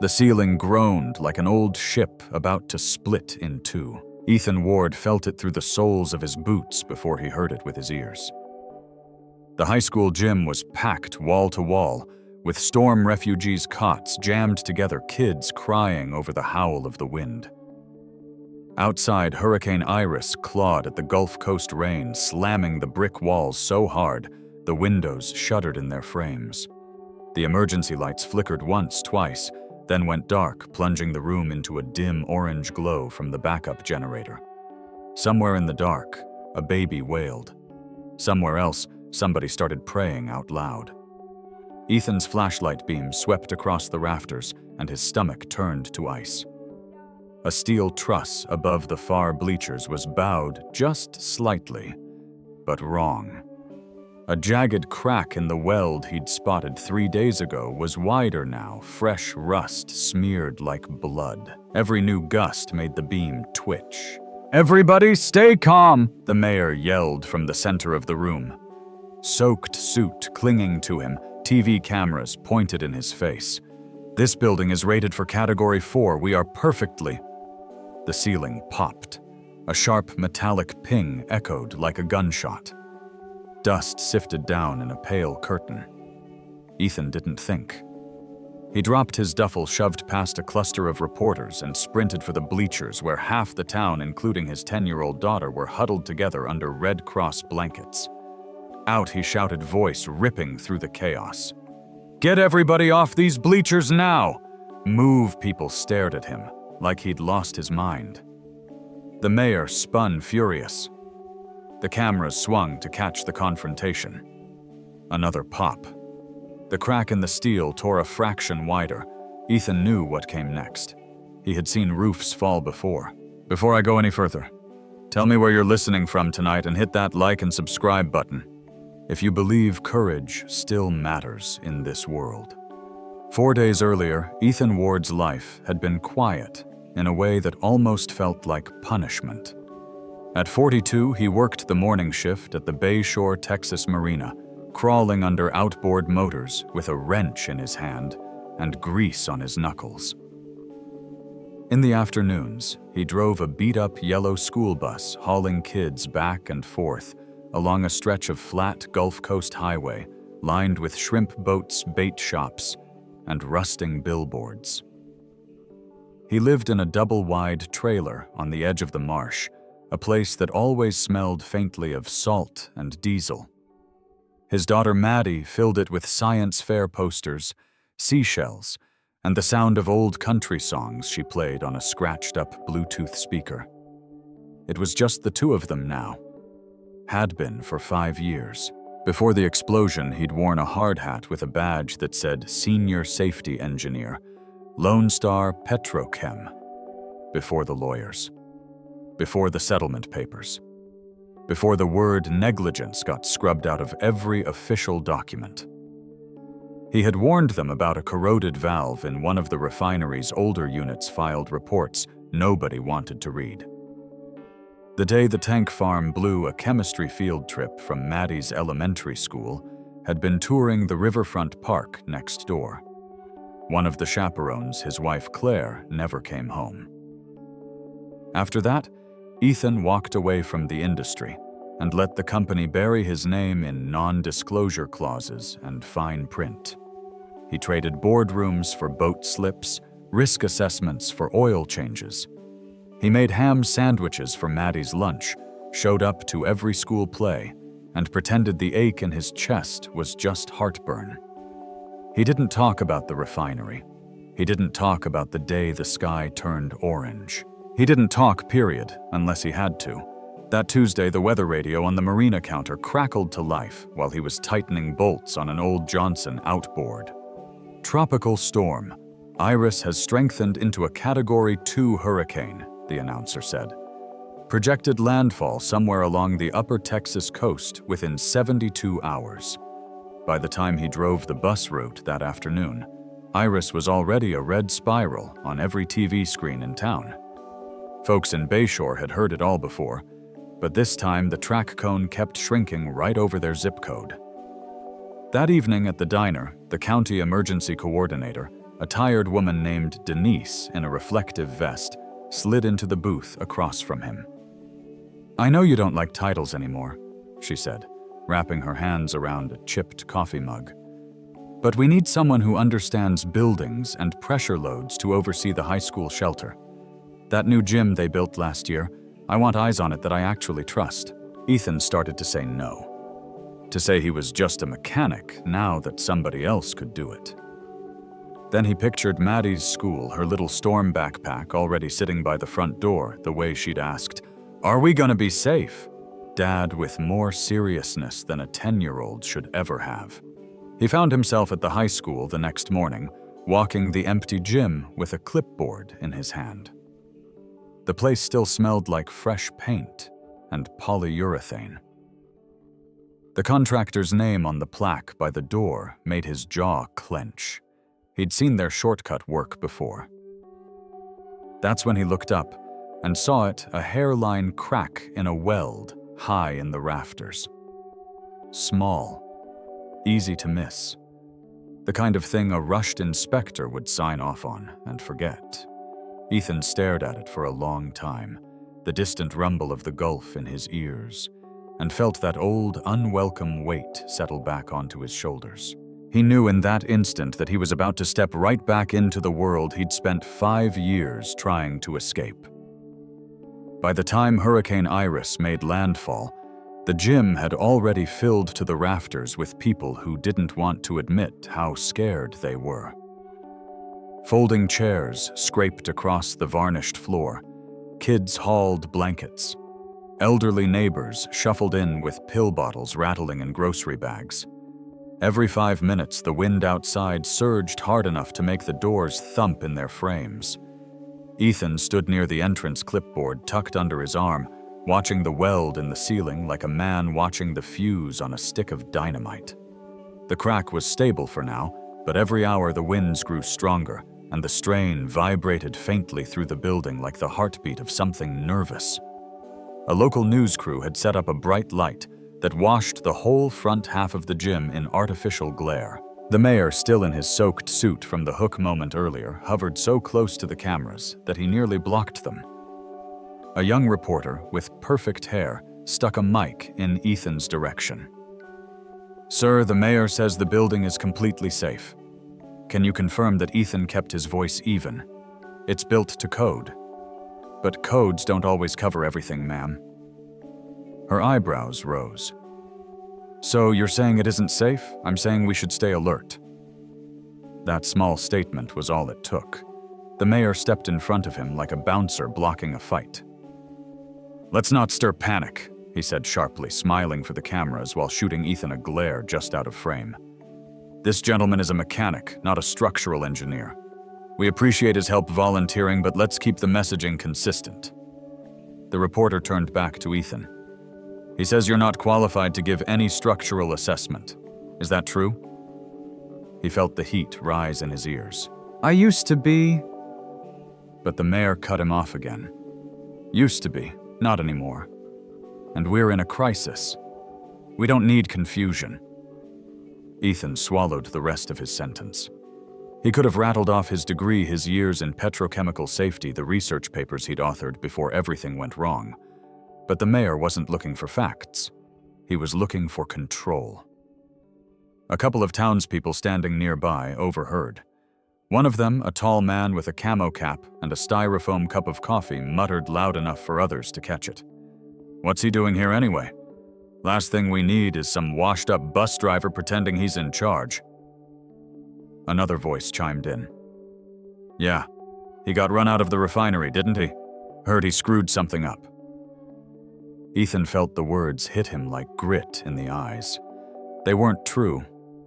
The ceiling groaned like an old ship about to split in two. Ethan Ward felt it through the soles of his boots before he heard it with his ears. The high school gym was packed wall to wall, with storm refugees' cots jammed together, kids crying over the howl of the wind. Outside, Hurricane Iris clawed at the Gulf Coast rain, slamming the brick walls so hard the windows shuddered in their frames. The emergency lights flickered once, twice, then went dark, plunging the room into a dim orange glow from the backup generator. Somewhere in the dark, a baby wailed. Somewhere else, somebody started praying out loud. Ethan's flashlight beam swept across the rafters, and his stomach turned to ice. A steel truss above the far bleachers was bowed just slightly, but wrong. A jagged crack in the weld he'd spotted 3 days ago was wider now, fresh rust smeared like blood. Every new gust made the beam twitch. "Everybody stay calm," the mayor yelled from the center of the room. Soaked suit clinging to him, TV cameras pointed in his face. "This building is rated for Category 4. We are perfectly..." The ceiling popped. A sharp metallic ping echoed like a gunshot. Dust sifted down in a pale curtain. Ethan didn't think. He dropped his duffel, shoved past a cluster of reporters, and sprinted for the bleachers where half the town, including his 10-year-old daughter, were huddled together under Red Cross blankets. Out he shouted, voice ripping through the chaos. "Get everybody off these bleachers now!" Move! People stared at him, like he'd lost his mind. The mayor spun, furious. The cameras swung to catch the confrontation. Another pop. The crack in the steel tore a fraction wider. Ethan knew what came next. He had seen roofs fall before. Before I go any further, tell me where you're listening from tonight and hit that like and subscribe button if you believe courage still matters in this world. 4 days earlier, Ethan Ward's life had been quiet in a way that almost felt like punishment. At 42, he worked the morning shift at the Bayshore, Texas Marina, crawling under outboard motors with a wrench in his hand and grease on his knuckles. In the afternoons, he drove a beat-up yellow school bus hauling kids back and forth along a stretch of flat Gulf Coast highway lined with shrimp boats, bait shops, and rusting billboards. He lived in a double-wide trailer on the edge of the marsh, a place that always smelled faintly of salt and diesel. His daughter Maddie filled it with science fair posters, seashells, and the sound of old country songs she played on a scratched-up Bluetooth speaker. It was just the two of them now. Had been for 5 years. Before the explosion, he'd worn a hard hat with a badge that said Senior Safety Engineer, Lone Star Petrochem. Before the lawyers. Before the settlement papers. Before the word negligence got scrubbed out of every official document. He had warned them about a corroded valve in one of the refinery's older units filed reports nobody wanted to read. The day the tank farm blew a chemistry field trip from Maddie's elementary school had been touring the riverfront park next door. One of the chaperones, his wife Claire, never came home. After that, Ethan walked away from the industry and let the company bury his name in non-disclosure clauses and fine print. He traded boardrooms for boat slips, risk assessments for oil changes. He made ham sandwiches for Maddie's lunch, showed up to every school play, and pretended the ache in his chest was just heartburn. He didn't talk about the refinery. He didn't talk about the day the sky turned orange. He didn't talk, period, unless he had to. That Tuesday, the weather radio on the marina counter crackled to life while he was tightening bolts on an old Johnson outboard. Tropical storm. Iris has strengthened into a Category 2 hurricane, the announcer said. Projected landfall somewhere along the upper Texas coast within 72 hours. By the time he drove the bus route that afternoon, Iris was already a red spiral on every TV screen in town. Folks in Bayshore had heard it all before, but this time the track cone kept shrinking right over their zip code. That evening at the diner, the county emergency coordinator, A tired woman named Denise in a reflective vest slid into the booth across from him. "I know you don't like titles anymore," she said, wrapping her hands around a chipped coffee mug. "But we need someone who understands buildings and pressure loads to oversee the high school shelter. That new gym they built last year, I want eyes on it that I actually trust." Ethan started to say no. To say he was just a mechanic now that somebody else could do it. Then he pictured Maddie's school, her little storm backpack already sitting by the front door, the way she'd asked, "Are we gonna be safe?" Dad with more seriousness than a 10-year-old should ever have. He found himself at the high school the next morning, walking the empty gym with a clipboard in his hand. The place still smelled like fresh paint and polyurethane. The contractor's name on the plaque by the door made his jaw clench. He'd seen their shortcut work before. That's when he looked up and saw it, a hairline crack in a weld high in the rafters. Small, easy to miss. The kind of thing a rushed inspector would sign off on and forget. Ethan stared at it for a long time, the distant rumble of the Gulf in his ears, and felt that old, unwelcome weight settle back onto his shoulders. He knew in that instant that he was about to step right back into the world he'd spent 5 years trying to escape. By the time Hurricane Iris made landfall, the gym had already filled to the rafters with people who didn't want to admit how scared they were. Folding chairs scraped across the varnished floor. Kids hauled blankets. Elderly neighbors shuffled in with pill bottles rattling in grocery bags. Every 5 minutes, the wind outside surged hard enough to make the doors thump in their frames. Ethan stood near the entrance clipboard tucked under his arm, watching the weld in the ceiling like a man watching the fuse on a stick of dynamite. The crack was stable for now, but every hour the winds grew stronger, and the strain vibrated faintly through the building like the heartbeat of something nervous. A local news crew had set up a bright light that washed the whole front half of the gym in artificial glare. The mayor, still in his soaked suit from the hook moment earlier, hovered so close to the cameras that he nearly blocked them. A young reporter with perfect hair stuck a mic in Ethan's direction. "Sir, the mayor says the building is completely safe. Can you confirm that Ethan kept his voice even? It's built to code. But codes don't always cover everything, ma'am." Her eyebrows rose. "So you're saying it isn't safe? I'm saying we should stay alert." That small statement was all it took. The mayor stepped in front of him like a bouncer blocking a fight. "Let's not stir panic," he said sharply, smiling for the cameras while shooting Ethan a glare just out of frame. "This gentleman is a mechanic, not a structural engineer. We appreciate his help volunteering, but let's keep the messaging consistent." The reporter turned back to Ethan. "He says you're not qualified to give any structural assessment. Is that true?" He felt the heat rise in his ears. "I used to be..." But the mayor cut him off again. "Used to be, not anymore. And we're in a crisis. We don't need confusion." Ethan swallowed the rest of his sentence. He could have rattled off his degree, his years in petrochemical safety, the research papers he'd authored before everything went wrong. But the mayor wasn't looking for facts. He was looking for control. A couple of townspeople standing nearby overheard. One of them, a tall man with a camo cap and a styrofoam cup of coffee, muttered loud enough for others to catch it. "What's he doing here anyway? Last thing we need is some washed-up bus driver pretending he's in charge." Another voice chimed in. "Yeah, he got run out of the refinery, didn't he? Heard he screwed something up." Ethan felt the words hit him like grit in the eyes. They weren't true,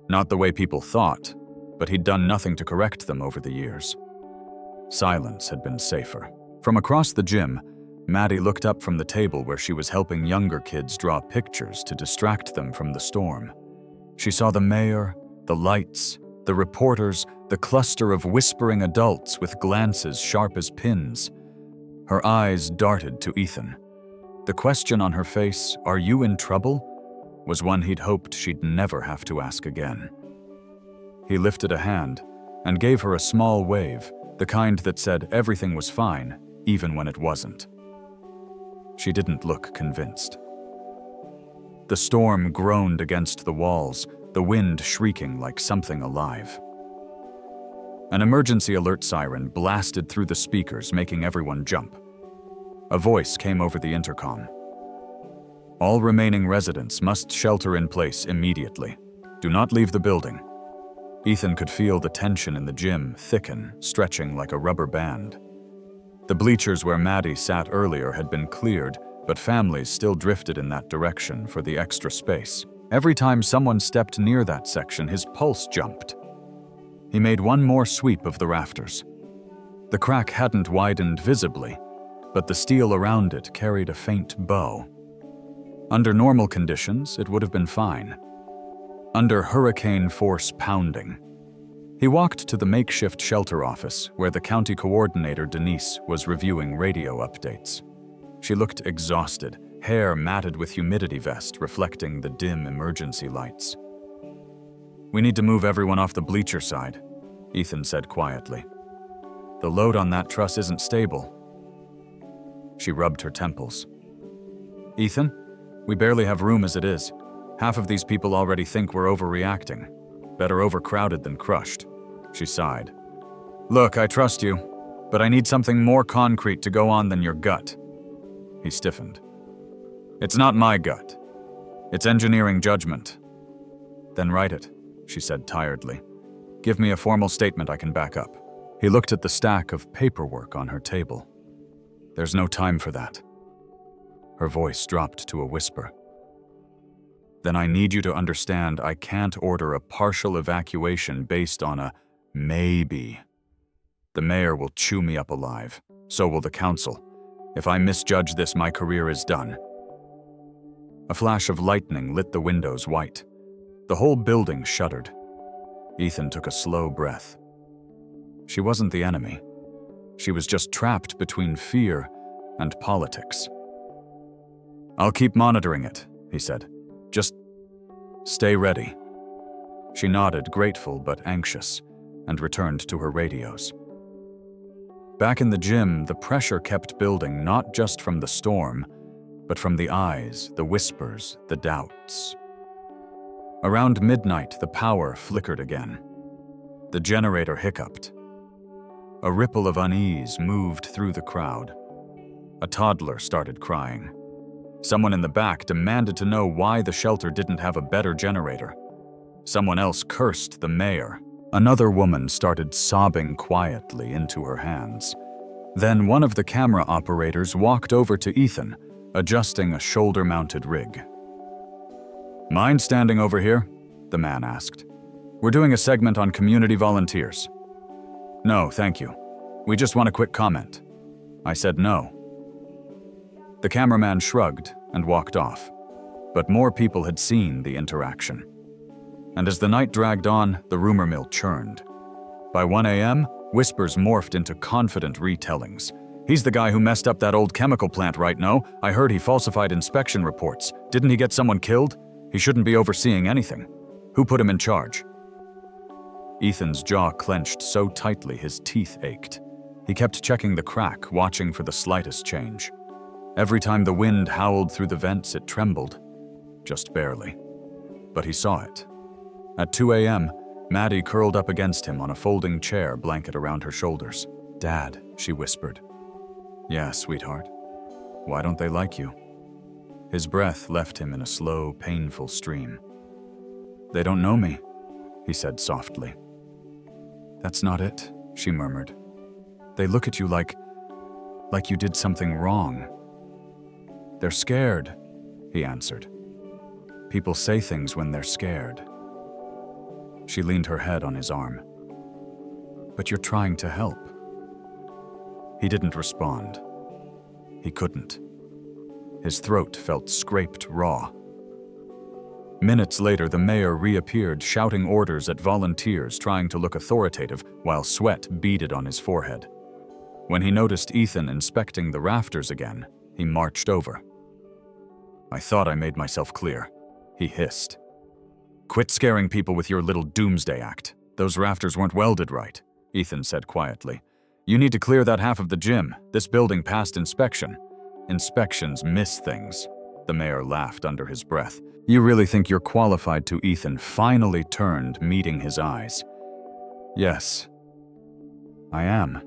not the way people thought, but he'd done nothing to correct them over the years. Silence had been safer. From across the gym, Maddie looked up from the table where she was helping younger kids draw pictures to distract them from the storm. She saw the mayor, the lights, the reporters, the cluster of whispering adults with glances sharp as pins. Her eyes darted to Ethan. The question on her face, "Are you in trouble?" was one he'd hoped she'd never have to ask again. He lifted a hand, and gave her a small wave, the kind that said everything was fine, even when it wasn't. She didn't look convinced. The storm groaned against the walls, the wind shrieking like something alive. An emergency alert siren blasted through the speakers, making everyone jump. A voice came over the intercom. All remaining residents must shelter in place immediately. Do not leave the building. Ethan could feel the tension in the gym thicken, stretching like a rubber band. The bleachers where Maddie sat earlier had been cleared, but families still drifted in that direction for the extra space. Every time someone stepped near that section, his pulse jumped. He made one more sweep of the rafters. The crack hadn't widened visibly, but the steel around it carried a faint bow. Under normal conditions, it would have been fine. Under hurricane force pounding. He walked to the makeshift shelter office where the county coordinator, Denise, was reviewing radio updates. She looked exhausted, hair matted with humidity vest reflecting the dim emergency lights. "We need to move everyone off the bleacher side," Ethan said quietly. "The load on that truss isn't stable." She rubbed her temples. "Ethan, we barely have room as it is. Half of these people already think we're overreacting. Better overcrowded than crushed." She sighed. "Look, I trust you, but I need something more concrete to go on than your gut." He stiffened. "It's not my gut. It's engineering judgment." "Then write it," she said tiredly. "Give me a formal statement I can back up." He looked at the stack of paperwork on her table. "There's no time for that." Her voice dropped to a whisper. "Then I need you to understand I can't order a partial evacuation based on a maybe. The mayor will chew me up alive. So will the council. If I misjudge this, my career is done." A flash of lightning lit the windows white. The whole building shuddered. Ethan took a slow breath. She wasn't the enemy. She was just trapped between fear and politics. "I'll keep monitoring it," he said. "Just stay ready." She nodded, grateful but anxious, and returned to her radios. Back in the gym, the pressure kept building, not just from the storm, but from the eyes, the whispers, the doubts. Around midnight, the power flickered again. The generator hiccuped. A ripple of unease moved through the crowd. A toddler started crying. Someone in the back demanded to know why the shelter didn't have a better generator. Someone else cursed the mayor. Another woman started sobbing quietly into her hands. Then one of the camera operators walked over to Ethan, adjusting a shoulder-mounted rig. "Mind standing over here?" the man asked. "We're doing a segment on community volunteers." "No, thank you. We just want a quick comment." I said no. The cameraman shrugged and walked off, but more people had seen the interaction. And as the night dragged on, the rumor mill churned. By 1 a.m., whispers morphed into confident retellings. "He's the guy who messed up that old chemical plant, right? No, I heard he falsified inspection reports. Didn't he get someone killed? He shouldn't be overseeing anything. Who put him in charge?" Ethan's jaw clenched so tightly his teeth ached. He kept checking the crack, watching for the slightest change. Every time the wind howled through the vents, it trembled. Just barely. But he saw it. At 2 a.m., Maddie curled up against him on a folding chair, blanket around her shoulders. "Dad," she whispered. "Yeah, sweetheart. Why don't they like you?" His breath left him in a slow, painful stream. "They don't know me," he said softly. "That's not it," she murmured. "They look at you like you did something wrong." "They're scared," he answered. "People say things when they're scared." She leaned her head on his arm. "But you're trying to help." He didn't respond. He couldn't. His throat felt scraped raw. Minutes later, the mayor reappeared, shouting orders at volunteers, trying to look authoritative while sweat beaded on his forehead. When he noticed Ethan inspecting the rafters again, he marched over. "I thought I made myself clear," he hissed. "Quit scaring people with your little doomsday act. Those rafters weren't welded right, Ethan said quietly. You need to clear that half of the gym. This building passed inspection. Inspections miss things. The mayor laughed under his breath. You really think you're qualified to? Ethan finally turned, meeting his eyes. Yes, I am.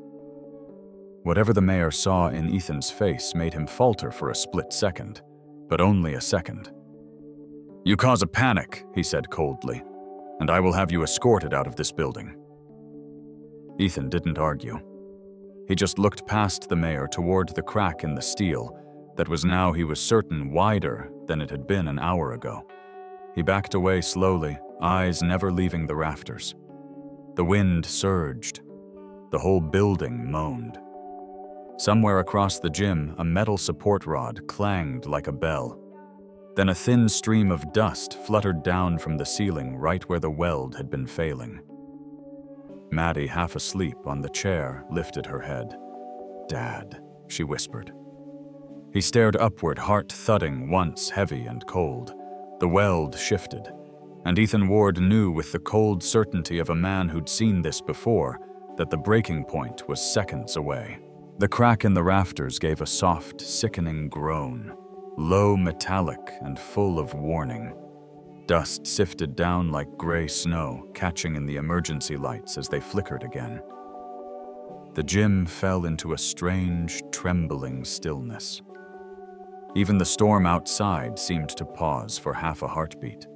Whatever the mayor saw in Ethan's face made him falter for a split second, but only a second. You cause a panic, he said coldly, and I will have you escorted out of this building. Ethan didn't argue. He just looked past the mayor toward the crack in the steel that was now, he was certain, wider than it had been an hour ago. He backed away slowly, eyes never leaving the rafters. The wind surged. The whole building moaned. Somewhere across the gym, a metal support rod clanged like a bell. Then a thin stream of dust fluttered down from the ceiling right where the weld had been failing. Maddie, half asleep on the chair, lifted her head. Dad, she whispered. He stared upward, heart thudding once, heavy and cold. The weld shifted, and Ethan Ward knew with the cold certainty of a man who'd seen this before that the breaking point was seconds away. The crack in the rafters gave a soft, sickening groan, low, metallic, and full of warning. Dust sifted down like gray snow, catching in the emergency lights as they flickered again. The gym fell into a strange, trembling stillness. Even the storm outside seemed to pause for half a heartbeat.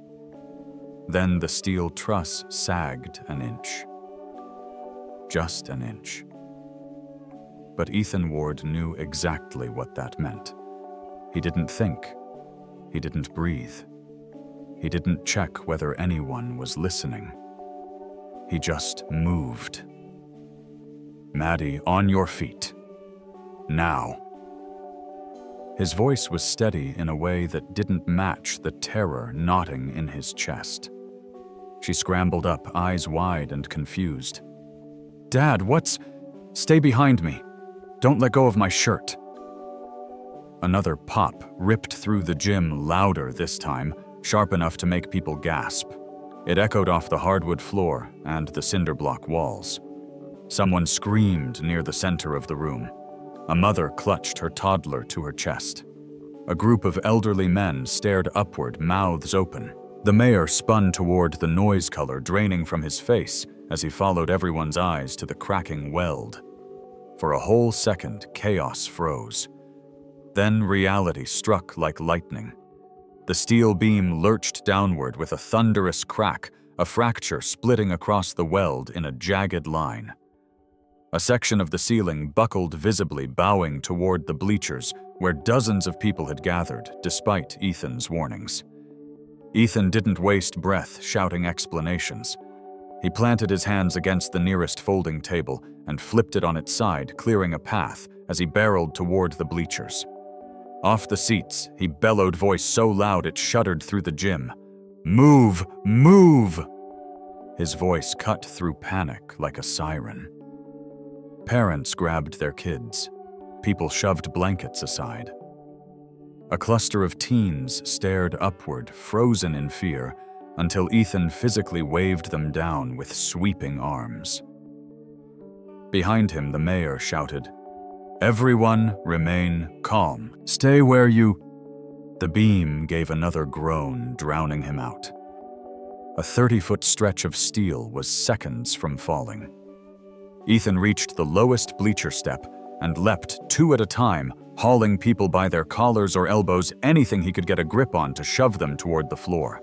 Then the steel truss sagged an inch. Just an inch. But Ethan Ward knew exactly what that meant. He didn't think. He didn't breathe. He didn't check whether anyone was listening. He just moved. Maddie, on your feet. Now. His voice was steady in a way that didn't match the terror knotting in his chest. She scrambled up, eyes wide and confused. Dad, what's... Stay behind me. Don't let go of my shirt. Another pop ripped through the gym, louder this time, sharp enough to make people gasp. It echoed off the hardwood floor and the cinder block walls. Someone screamed near the center of the room. A mother clutched her toddler to her chest. A group of elderly men stared upward, mouths open. The mayor spun toward the noise color draining from his face as he followed everyone's eyes to the cracking weld. For a whole second, chaos froze. Then reality struck like lightning. The steel beam lurched downward with a thunderous crack, a fracture splitting across the weld in a jagged line. A section of the ceiling buckled visibly, bowing toward the bleachers where dozens of people had gathered, despite Ethan's warnings. Ethan didn't waste breath shouting explanations. He planted his hands against the nearest folding table and flipped it on its side, clearing a path as he barreled toward the bleachers. Off the seats, he bellowed, voice so loud it shuddered through the gym. Move! Move! His voice cut through panic like a siren. Parents grabbed their kids. People shoved blankets aside. A cluster of teens stared upward, frozen in fear, until Ethan physically waved them down with sweeping arms. Behind him, the mayor shouted, Everyone remain calm. Stay where you... The beam gave another groan, drowning him out. A 30-foot stretch of steel was seconds from falling. Ethan reached the lowest bleacher step and leapt 2 at a time, hauling people by their collars or elbows, anything he could get a grip on to shove them toward the floor.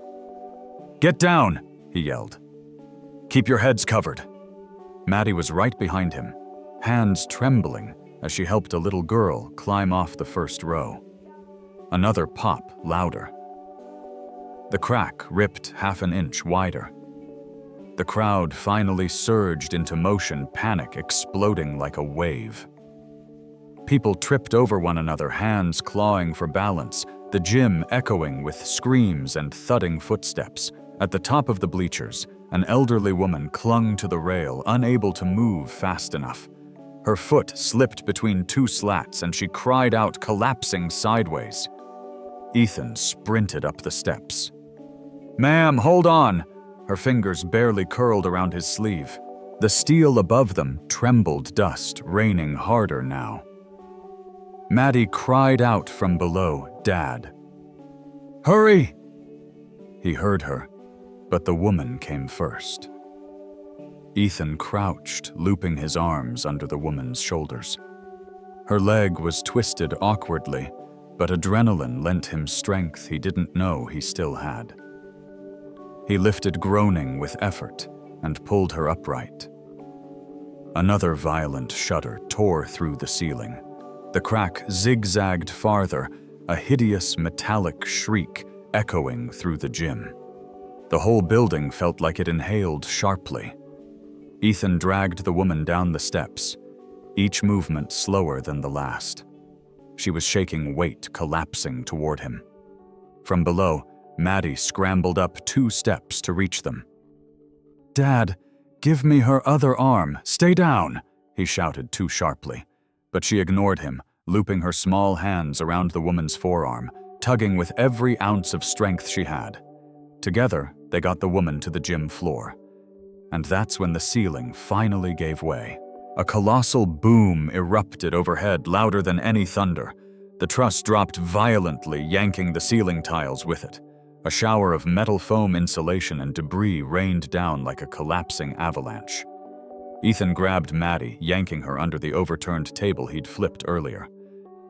Get down, he yelled. Keep your heads covered. Maddie was right behind him, hands trembling as she helped a little girl climb off the first row. Another pop, louder. The crack ripped half an inch wider. The crowd finally surged into motion, panic exploding like a wave. People tripped over one another, hands clawing for balance, the gym echoing with screams and thudding footsteps. At the top of the bleachers, an elderly woman clung to the rail, unable to move fast enough. Her foot slipped between 2 slats and she cried out, collapsing sideways. Ethan sprinted up the steps. Ma'am, hold on! her fingers barely curled around his sleeve. The steel above them trembled dust, raining harder now. Maddie cried out from below, "Dad!" "Hurry!" He heard her, but the woman came first. Ethan crouched, looping his arms under the woman's shoulders. Her leg was twisted awkwardly, but adrenaline lent him strength he didn't know he still had. He lifted groaning with effort and pulled her upright. Another violent shudder tore through the ceiling. The crack zigzagged farther, a hideous metallic shriek echoing through the gym. The whole building felt like it inhaled sharply. Ethan dragged the woman down the steps, each movement slower than the last. She was shaking weight, collapsing toward him. From below, Maddie scrambled up 2 steps to reach them. "Dad, give me her other arm. Stay down," he shouted too sharply. But she ignored him, looping her small hands around the woman's forearm, tugging with every ounce of strength she had. Together, they got the woman to the gym floor. And that's when the ceiling finally gave way. A colossal boom erupted overhead, louder than any thunder. The truss dropped violently, yanking the ceiling tiles with it. A shower of metal foam insulation and debris rained down like a collapsing avalanche. Ethan grabbed Maddie, yanking her under the overturned table he'd flipped earlier.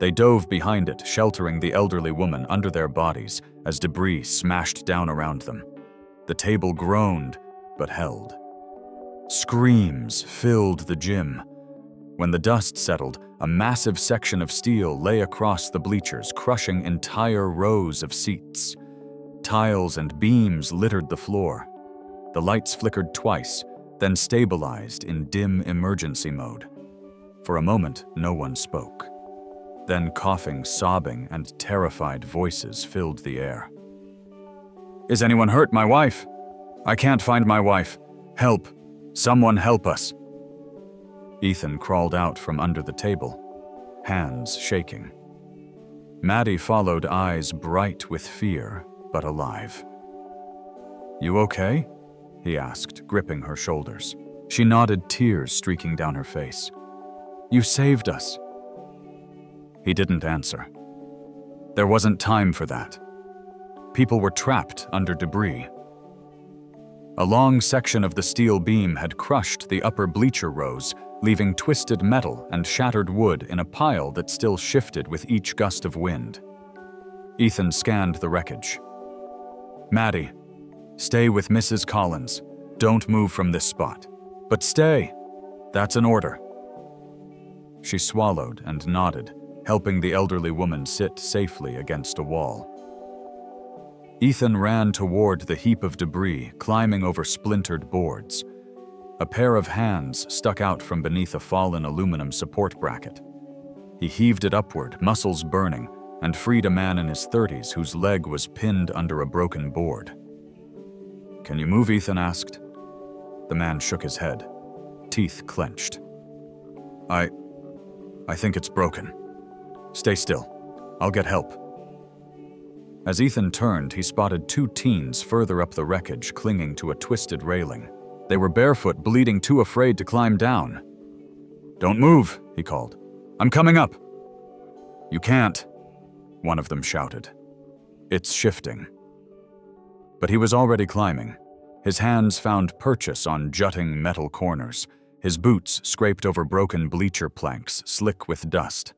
They dove behind it, sheltering the elderly woman under their bodies as debris smashed down around them. The table groaned, but held. Screams filled the gym. When the dust settled, a massive section of steel lay across the bleachers, crushing entire rows of seats. Tiles and beams littered the floor. The lights flickered twice, then stabilized in dim emergency mode. For a moment, no one spoke. Then coughing, sobbing, and terrified voices filled the air. "Is anyone hurt? My wife? I can't find my wife. Help! Someone help us!" Ethan crawled out from under the table, hands shaking. Maddie followed, eyes bright with fear, but alive. "You okay?" he asked, gripping her shoulders. She nodded, tears streaking down her face. "You saved us." He didn't answer. There wasn't time for that. People were trapped under debris. A long section of the steel beam had crushed the upper bleacher rows, leaving twisted metal and shattered wood in a pile that still shifted with each gust of wind. Ethan scanned the wreckage. "Maddie, stay with Mrs. Collins. Don't move from this spot. But stay. That's an order." She swallowed and nodded, helping the elderly woman sit safely against a wall. Ethan ran toward the heap of debris, climbing over splintered boards. A pair of hands stuck out from beneath a fallen aluminum support bracket. He heaved it upward, muscles burning, and freed a man in his 30s whose leg was pinned under a broken board. "Can you move?" Ethan asked. The man shook his head, teeth clenched. I think it's broken. Stay still. I'll get help." As Ethan turned, he spotted 2 teens further up the wreckage, clinging to a twisted railing. They were barefoot, bleeding, too afraid to climb down. "Don't move," he called. "I'm coming up." "You can't," one of them shouted. "It's shifting." But he was already climbing. His hands found purchase on jutting metal corners. His boots scraped over broken bleacher planks, slick with dust.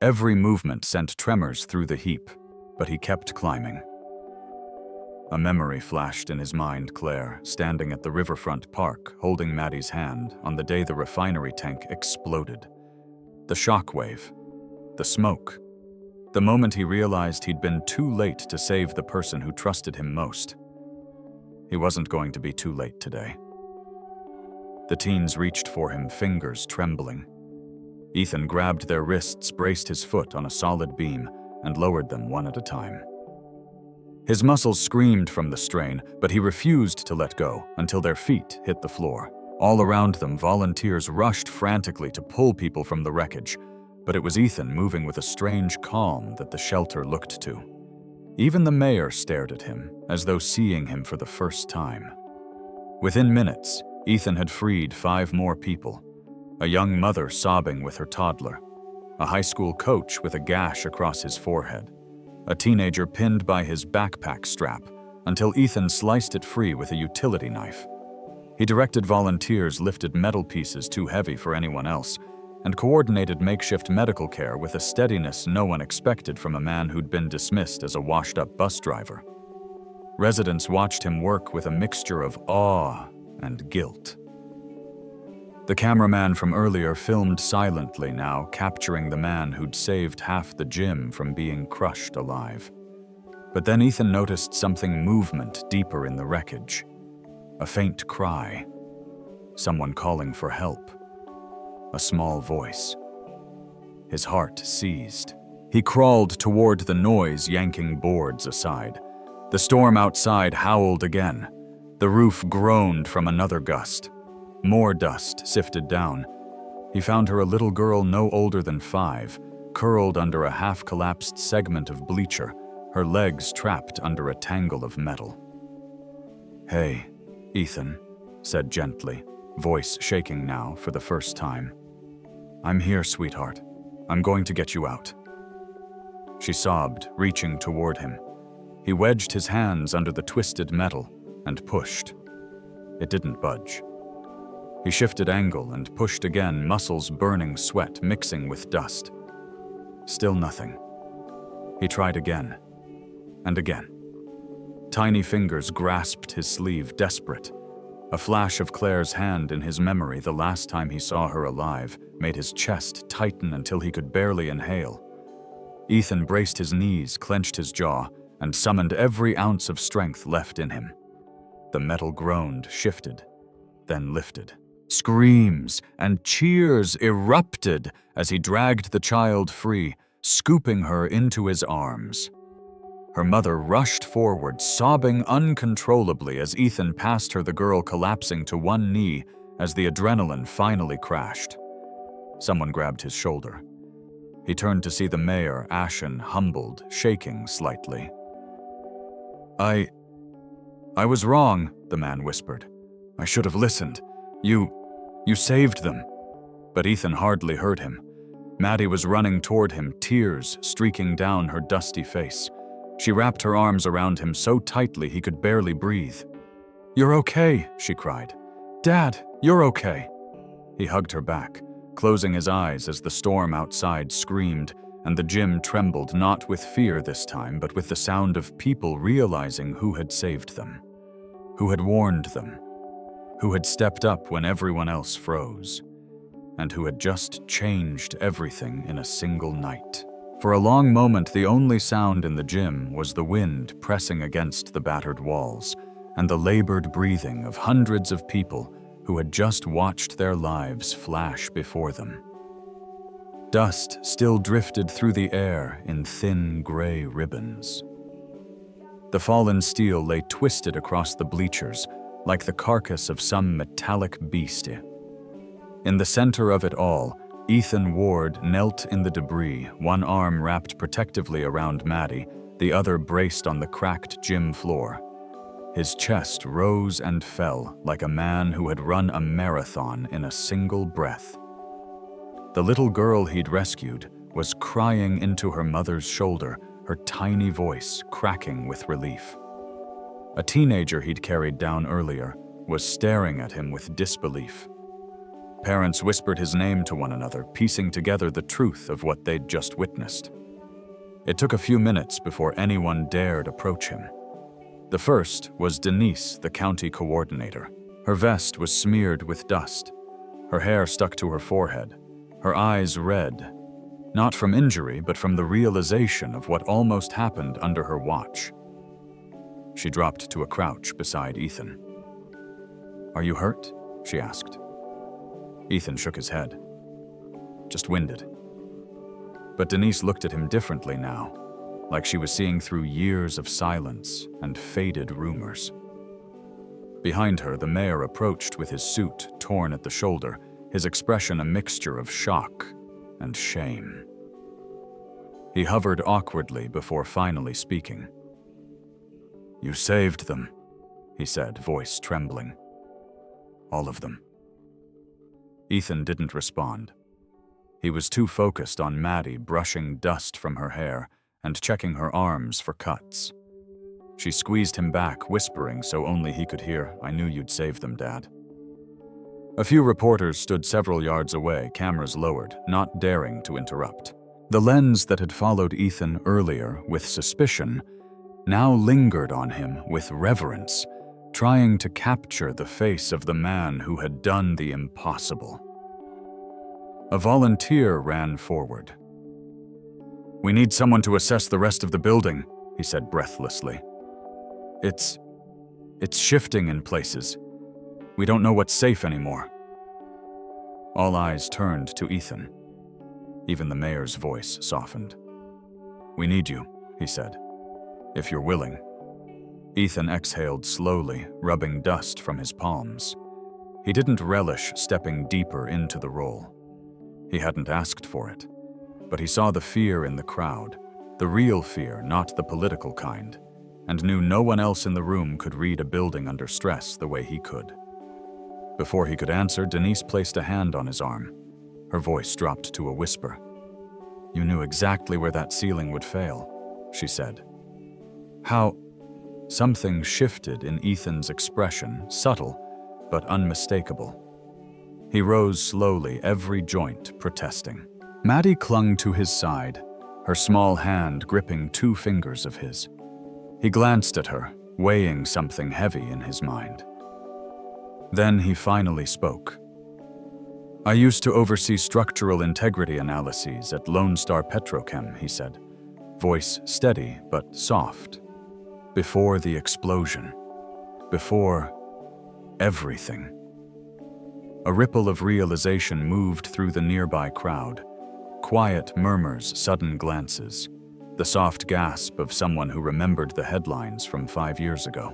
Every movement sent tremors through the heap, but he kept climbing. A memory flashed in his mind, Claire, standing at the riverfront park, holding Maddie's hand on the day the refinery tank exploded. The shockwave, the smoke, the moment he realized he'd been too late to save the person who trusted him most. He wasn't going to be too late today. The teens reached for him, fingers trembling. Ethan grabbed their wrists, braced his foot on a solid beam, and lowered them one at a time. His muscles screamed from the strain, but he refused to let go until their feet hit the floor. All around them, volunteers rushed frantically to pull people from the wreckage, but it was Ethan moving with a strange calm that the shelter looked to. Even the mayor stared at him, as though seeing him for the first time. Within minutes, Ethan had freed 5 more people. A young mother sobbing with her toddler, a high school coach with a gash across his forehead, a teenager pinned by his backpack strap until Ethan sliced it free with a utility knife. He directed volunteers lifted metal pieces too heavy for anyone else, and coordinated makeshift medical care with a steadiness no one expected from a man who'd been dismissed as a washed-up bus driver. Residents watched him work with a mixture of awe and guilt. The cameraman from earlier filmed silently now, capturing the man who'd saved half the gym from being crushed alive. But then Ethan noticed something movement deeper in the wreckage. A faint cry. Someone calling for help. A small voice. His heart seized. He crawled toward the noise, yanking boards aside. The storm outside howled again. The roof groaned from another gust. More dust sifted down. He found her a little girl no older than 5, curled under a half-collapsed segment of bleacher, her legs trapped under a tangle of metal. "Hey," Ethan said gently, voice shaking now for the first time. "I'm here, sweetheart. I'm going to get you out." She sobbed, reaching toward him. He wedged his hands under the twisted metal and pushed. It didn't budge. He shifted angle and pushed again, muscles burning, sweat mixing with dust. Still nothing. He tried again, and again. Tiny fingers grasped his sleeve, desperate. A flash of Claire's hand in his memory the last time he saw her alive made his chest tighten until he could barely inhale. Ethan braced his knees, clenched his jaw, and summoned every ounce of strength left in him. The metal groaned, shifted, then lifted. Screams and cheers erupted as he dragged the child free, scooping her into his arms. Her mother rushed forward, sobbing uncontrollably as Ethan passed her, the girl collapsing to one knee as the adrenaline finally crashed. Someone grabbed his shoulder. He turned to see the mayor, ashen, humbled, shaking slightly. I was wrong," the man whispered. "I should have listened. You saved them." But Ethan hardly heard him. Maddie was running toward him, tears streaking down her dusty face. She wrapped her arms around him so tightly he could barely breathe. "You're okay," she cried. "Dad, you're okay." He hugged her back, closing his eyes as the storm outside screamed, and the gym trembled, not with fear this time, but with the sound of people realizing who had saved them, who had warned them, who had stepped up when everyone else froze, and who had just changed everything in a single night. For a long moment, the only sound in the gym was the wind pressing against the battered walls and the labored breathing of hundreds of people who had just watched their lives flash before them. Dust still drifted through the air in thin gray ribbons. The fallen steel lay twisted across the bleachers, like the carcass of some metallic beast. In the center of it all, Ethan Ward knelt in the debris, one arm wrapped protectively around Maddie, the other braced on the cracked gym floor. His chest rose and fell like a man who had run a marathon in a single breath. The little girl he'd rescued was crying into her mother's shoulder, her tiny voice cracking with relief. A teenager he'd carried down earlier was staring at him with disbelief. Parents whispered his name to one another, piecing together the truth of what they'd just witnessed. It took a few minutes before anyone dared approach him. The first was Denise, the county coordinator. Her vest was smeared with dust. Her hair stuck to her forehead, her eyes red, not from injury, but from the realization of what almost happened under her watch. She dropped to a crouch beside Ethan. "Are you hurt?" she asked. Ethan shook his head. "Just winded." But Denise looked at him differently now, like she was seeing through years of silence and faded rumors. Behind her, the mayor approached with his suit torn at the shoulder, his expression a mixture of shock and shame. He hovered awkwardly before finally speaking. "You saved them," he said, voice trembling. All of them. Ethan didn't respond. He was too focused on Maddie brushing dust from her hair and checking her arms for cuts. She squeezed him back, whispering so only he could hear, "I knew you'd save them, Dad." A few reporters stood several yards away, cameras lowered, not daring to interrupt. The lens that had followed Ethan earlier with suspicion now lingered on him with reverence, trying to capture the face of the man who had done the impossible. A volunteer ran forward. "We need someone to assess the rest of the building," he said breathlessly. It's shifting in places. We don't know what's safe anymore." All eyes turned to Ethan. Even the mayor's voice softened. "We need you," he said, "if you're willing." Ethan exhaled slowly, rubbing dust from his palms. He didn't relish stepping deeper into the role. He hadn't asked for it, but he saw the fear in the crowd, the real fear, not the political kind, and knew no one else in the room could read a building under stress the way he could. Before he could answer, Denise placed a hand on his arm. Her voice dropped to a whisper. "You knew exactly where that ceiling would fail," she said. How? Something shifted in Ethan's expression, subtle but unmistakable. He rose slowly, every joint protesting. Maddie clung to his side, her small hand gripping 2 fingers of his. He glanced at her, weighing something heavy in his mind. Then he finally spoke. "I used to oversee structural integrity analyses at Lone Star Petrochem," he said, voice steady but soft. "Before the explosion. Before everything." A ripple of realization moved through the nearby crowd. Quiet murmurs, sudden glances. The soft gasp of someone who remembered the headlines from 5 years ago.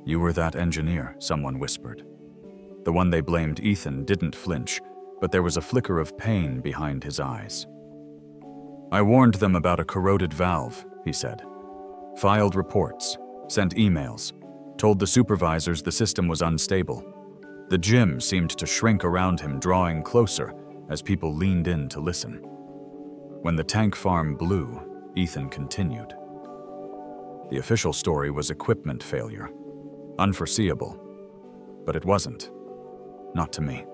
"You were that engineer," someone whispered. The one they blamed, Ethan, didn't flinch, but there was a flicker of pain behind his eyes. "I warned them about a corroded valve," he said. "Filed reports, sent emails, told the supervisors the system was unstable." The gym seemed to shrink around him, drawing closer as people leaned in to listen. When the tank farm blew, Ethan continued. The official story was equipment failure. Unforeseeable. But it wasn't. Not to me.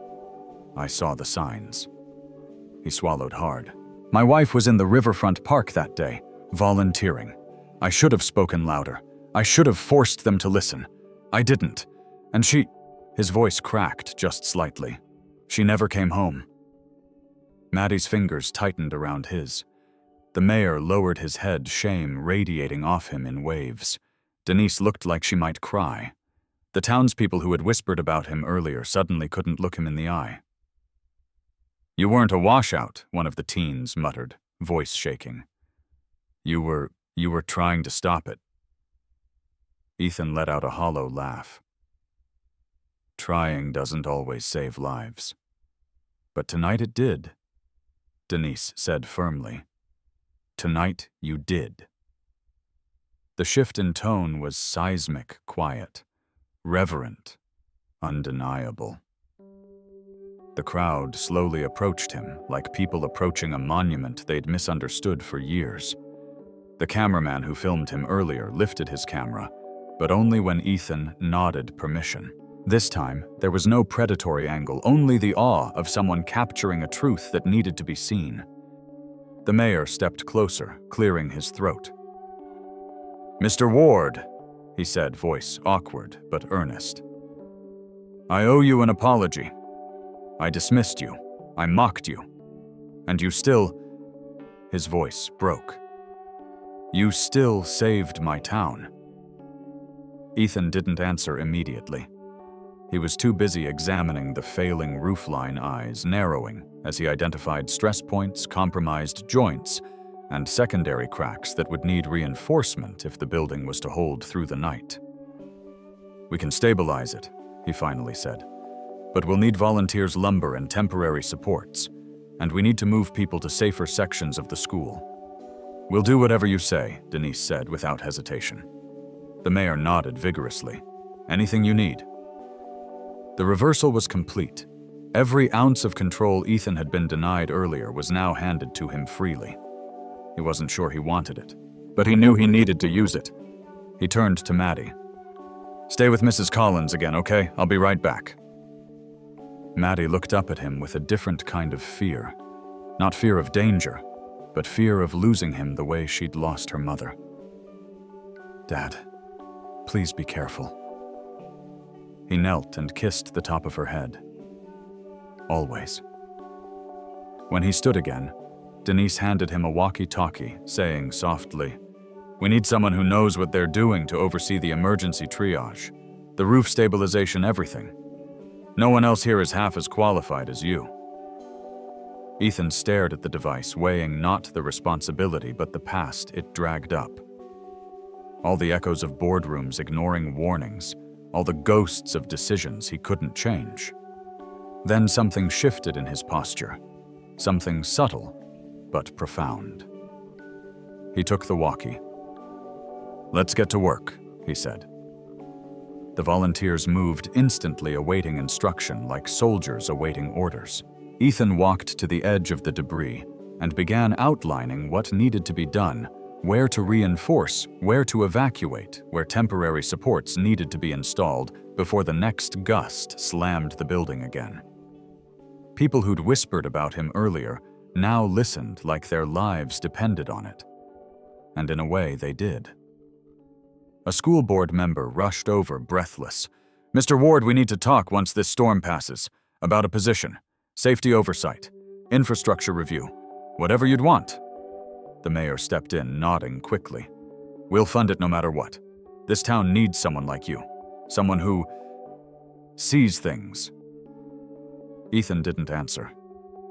I saw the signs. He swallowed hard. "My wife was in the riverfront park that day, volunteering. I should have spoken louder. I should have forced them to listen. I didn't. And she..." His voice cracked just slightly. "She never came home." Maddie's fingers tightened around his. The mayor lowered his head, shame radiating off him in waves. Denise looked like she might cry. The townspeople who had whispered about him earlier suddenly couldn't look him in the eye. "You weren't a washout," one of the teens muttered, voice shaking. You were trying to stop it." Ethan let out a hollow laugh. "Trying doesn't always save lives. But tonight it did," Denise said firmly. "Tonight you did." The shift in tone was seismic quiet, reverent, undeniable. The crowd slowly approached him, like people approaching a monument they'd misunderstood for years. The cameraman who filmed him earlier lifted his camera, but only when Ethan nodded permission. This time, there was no predatory angle, only the awe of someone capturing a truth that needed to be seen. The mayor stepped closer, clearing his throat. "Mr. Ward," he said, voice awkward but earnest. "I owe you an apology. I dismissed you. I mocked you. And you still..." His voice broke. "You still saved my town." Ethan didn't answer immediately. He was too busy examining the failing roofline, eyes narrowing as he identified stress points, compromised joints, and secondary cracks that would need reinforcement if the building was to hold through the night. "We can stabilize it," he finally said, "but we'll need volunteers, lumber, and temporary supports, and we need to move people to safer sections of the school." "We'll do whatever you say," Denise said without hesitation. The mayor nodded vigorously. "Anything you need." The reversal was complete. Every ounce of control Ethan had been denied earlier was now handed to him freely. He wasn't sure he wanted it, but he knew he needed to use it. He turned to Maddie. "Stay with Mrs. Collins again, okay? I'll be right back." Maddie looked up at him with a different kind of fear. Not fear of danger, but fear of losing him the way she'd lost her mother. "Dad, please be careful." He knelt and kissed the top of her head. "Always." When he stood again, Denise handed him a walkie-talkie, saying softly, "We need someone who knows what they're doing to oversee the emergency triage, the roof stabilization, everything. No one else here is half as qualified as you." Ethan stared at the device, weighing not the responsibility but the past it dragged up. All the echoes of boardrooms ignoring warnings, all the ghosts of decisions he couldn't change. Then something shifted in his posture, something subtle but profound. He took the walkie. "Let's get to work," he said. The volunteers moved instantly, awaiting instruction like soldiers awaiting orders. Ethan walked to the edge of the debris and began outlining what needed to be done, where to reinforce, where to evacuate, where temporary supports needed to be installed before the next gust slammed the building again. People who'd whispered about him earlier now listened like their lives depended on it. And in a way, they did. A school board member rushed over, breathless. "Mr. Ward, we need to talk once this storm passes. About a position, safety oversight, infrastructure review, whatever you'd want." The mayor stepped in, nodding quickly. "We'll fund it no matter what. This town needs someone like you. Someone who sees things." Ethan didn't answer.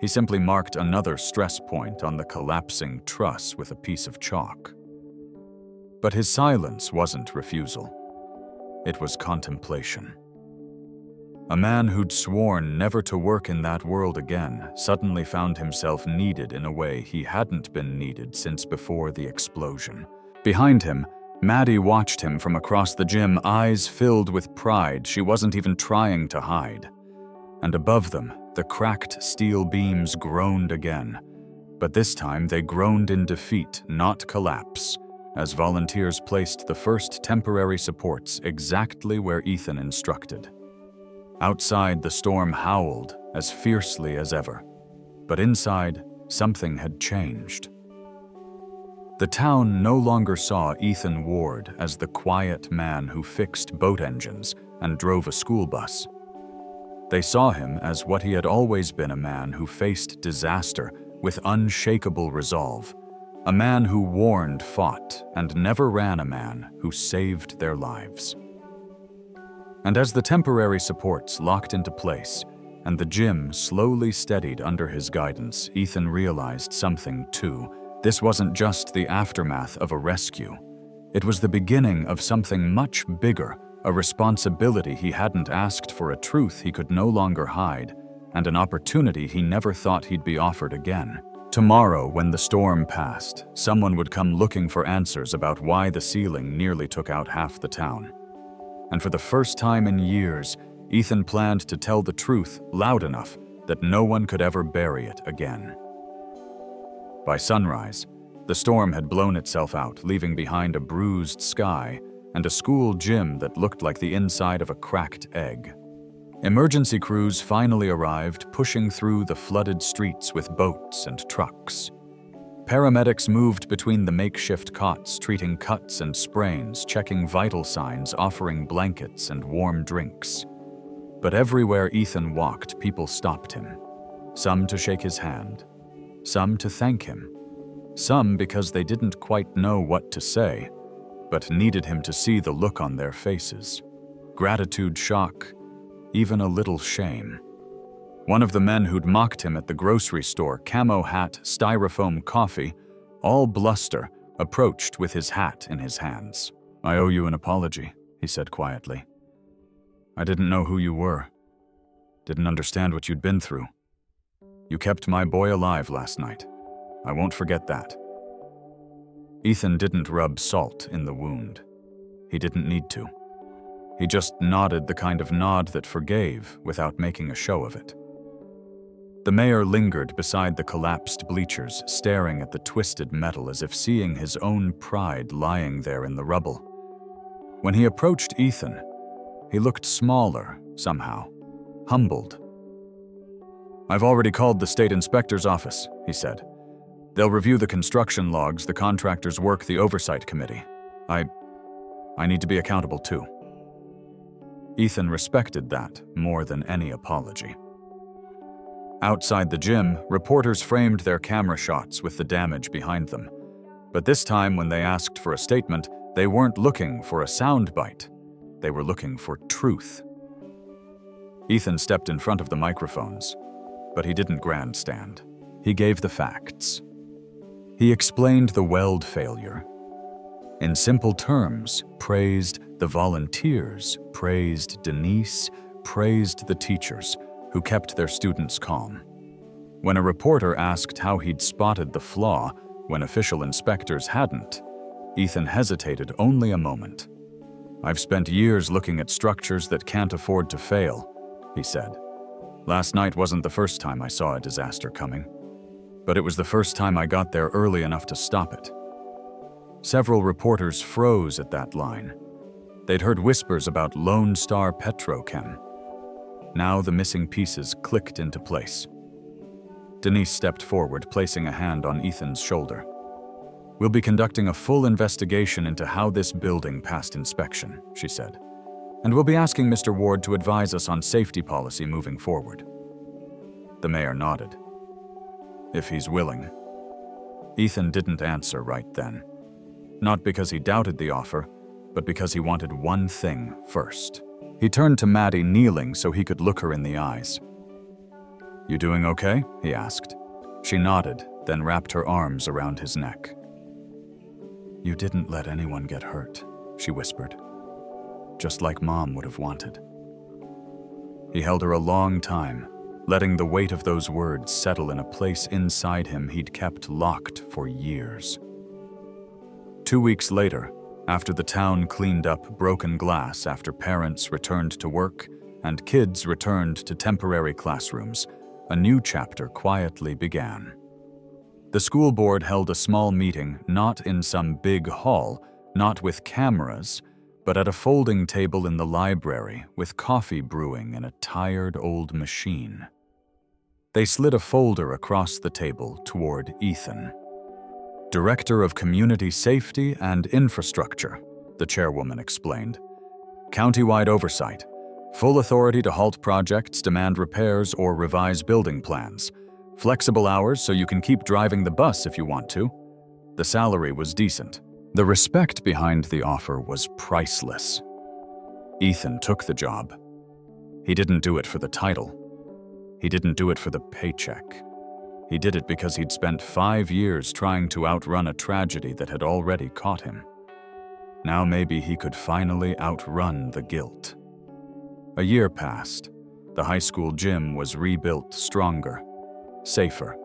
He simply marked another stress point on the collapsing truss with a piece of chalk. But his silence wasn't refusal. It was contemplation. A man who'd sworn never to work in that world again suddenly found himself needed in a way he hadn't been needed since before the explosion. Behind him, Maddie watched him from across the gym, eyes filled with pride she wasn't even trying to hide. And above them, the cracked steel beams groaned again. But this time they groaned in defeat, not collapse, as volunteers placed the first temporary supports exactly where Ethan instructed. Outside, the storm howled as fiercely as ever, but inside, something had changed. The town no longer saw Ethan Ward as the quiet man who fixed boat engines and drove a school bus. They saw him as what he had always been, a man who faced disaster with unshakable resolve, a man who warned, fought, and never ran, a man who saved their lives. And as the temporary supports locked into place and the gym slowly steadied under his guidance, Ethan realized something too. This wasn't just the aftermath of a rescue. It was the beginning of something much bigger, a responsibility he hadn't asked for, a truth he could no longer hide, and an opportunity he never thought he'd be offered again. Tomorrow, when the storm passed, someone would come looking for answers about why the ceiling nearly took out half the town. And for the first time in years, Ethan planned to tell the truth loud enough that no one could ever bury it again. By sunrise, the storm had blown itself out, leaving behind a bruised sky and a school gym that looked like the inside of a cracked egg. Emergency crews finally arrived, pushing through the flooded streets with boats and trucks. Paramedics moved between the makeshift cots, treating cuts and sprains, checking vital signs, offering blankets and warm drinks. But everywhere Ethan walked, people stopped him. Some to shake his hand, some to thank him, some because they didn't quite know what to say, but needed him to see the look on their faces. Gratitude, shock, even a little shame. One of the men who'd mocked him at the grocery store, camo hat, styrofoam coffee, all bluster, approached with his hat in his hands. "I owe you an apology," he said quietly. "I didn't know who you were. Didn't understand what you'd been through. You kept my boy alive last night. I won't forget that." Ethan didn't rub salt in the wound. He didn't need to. He just nodded the kind of nod that forgave without making a show of it. The mayor lingered beside the collapsed bleachers, staring at the twisted metal as if seeing his own pride lying there in the rubble. When he approached Ethan, he looked smaller, somehow, humbled. "I've already called the state inspector's office," he said. "They'll review the construction logs, the contractor's work, the oversight committee. I need to be accountable too." Ethan respected that more than any apology. Outside the gym, reporters framed their camera shots with the damage behind them. But this time, when they asked for a statement, they weren't looking for a soundbite. They were looking for truth. Ethan stepped in front of the microphones, but he didn't grandstand. He gave the facts. He explained the weld failure. In simple terms, praised the volunteers, praised Denise, praised the teachers, who kept their students calm. When a reporter asked how he'd spotted the flaw when official inspectors hadn't, Ethan hesitated only a moment. "I've spent years looking at structures that can't afford to fail," he said. "Last night wasn't the first time I saw a disaster coming, but it was the first time I got there early enough to stop it." Several reporters froze at that line. They'd heard whispers about Lone Star Petrochem. Now the missing pieces clicked into place. Denise stepped forward, placing a hand on Ethan's shoulder. "We'll be conducting a full investigation into how this building passed inspection," she said. "And we'll be asking Mr. Ward to advise us on safety policy moving forward." The mayor nodded. "If he's willing." Ethan didn't answer right then. Not because he doubted the offer, but because he wanted one thing first. He turned to Maddie, kneeling so he could look her in the eyes. "You doing okay?" he asked. She nodded, then wrapped her arms around his neck. "You didn't let anyone get hurt," she whispered. "Just like Mom would have wanted." He held her a long time, letting the weight of those words settle in a place inside him he'd kept locked for years. 2 weeks later, after the town cleaned up broken glass after parents returned to work and kids returned to temporary classrooms, a new chapter quietly began. The school board held a small meeting, not in some big hall, not with cameras, but at a folding table in the library with coffee brewing in a tired old machine. They slid a folder across the table toward Ethan. "Director of Community Safety and Infrastructure," the chairwoman explained. "Countywide oversight. Full authority to halt projects, demand repairs, or revise building plans. Flexible hours so you can keep driving the bus if you want to." The salary was decent. The respect behind the offer was priceless. Ethan took the job. He didn't do it for the title. He didn't do it for the paycheck. He did it because he'd spent 5 years trying to outrun a tragedy that had already caught him. Now maybe he could finally outrun the guilt. A year passed. The high school gym was rebuilt stronger, safer,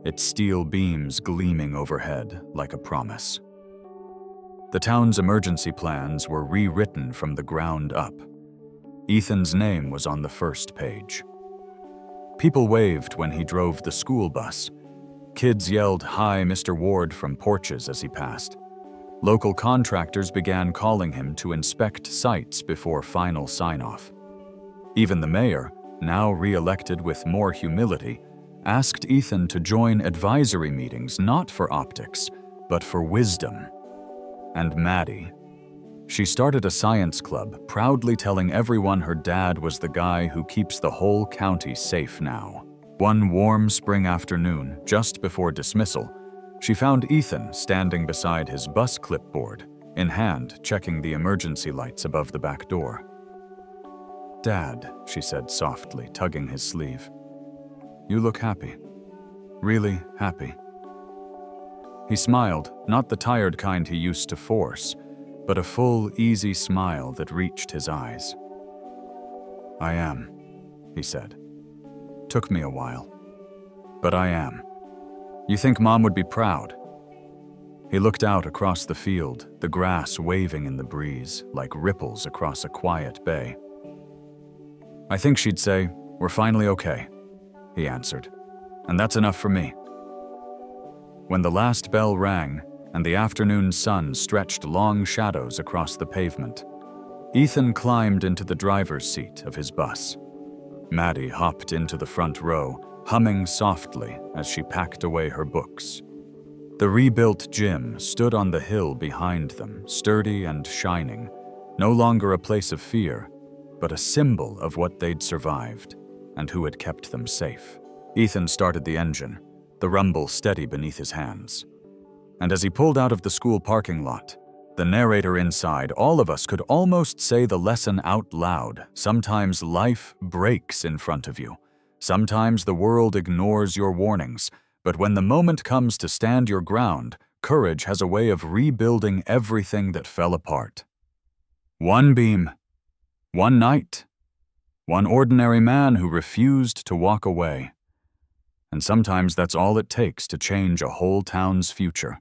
its steel beams gleaming overhead like a promise. The town's emergency plans were rewritten from the ground up. Ethan's name was on the first page. People waved when he drove the school bus. Kids yelled, "Hi, Mr. Ward," from porches as he passed. Local contractors began calling him to inspect sites before final sign-off. Even the mayor, now re-elected with more humility, asked Ethan to join advisory meetings not for optics, but for wisdom. And Maddie. She started a science club, proudly telling everyone her dad was the guy who keeps the whole county safe now. One warm spring afternoon, just before dismissal, she found Ethan standing beside his bus clipboard, in hand checking the emergency lights above the back door. "Dad," she said softly, tugging his sleeve. "You look happy. Really happy." He smiled, not the tired kind he used to force, but a full, easy smile that reached his eyes. "I am," he said. "Took me a while, but I am. You think Mom would be proud?" He looked out across the field, the grass waving in the breeze like ripples across a quiet bay. "I think she'd say, 'We're finally okay,'" he answered, "and that's enough for me." When the last bell rang and the afternoon sun stretched long shadows across the pavement, Ethan climbed into the driver's seat of his bus. Maddie hopped into the front row, humming softly as she packed away her books. The rebuilt gym stood on the hill behind them, sturdy and shining, no longer a place of fear, but a symbol of what they'd survived and who had kept them safe. Ethan started the engine, the rumble steady beneath his hands. And as he pulled out of the school parking lot, the narrator inside, all of us could almost say the lesson out loud. Sometimes life breaks in front of you. Sometimes the world ignores your warnings. But when the moment comes to stand your ground, courage has a way of rebuilding everything that fell apart. One beam, one night, one ordinary man who refused to walk away. And sometimes that's all it takes to change a whole town's future.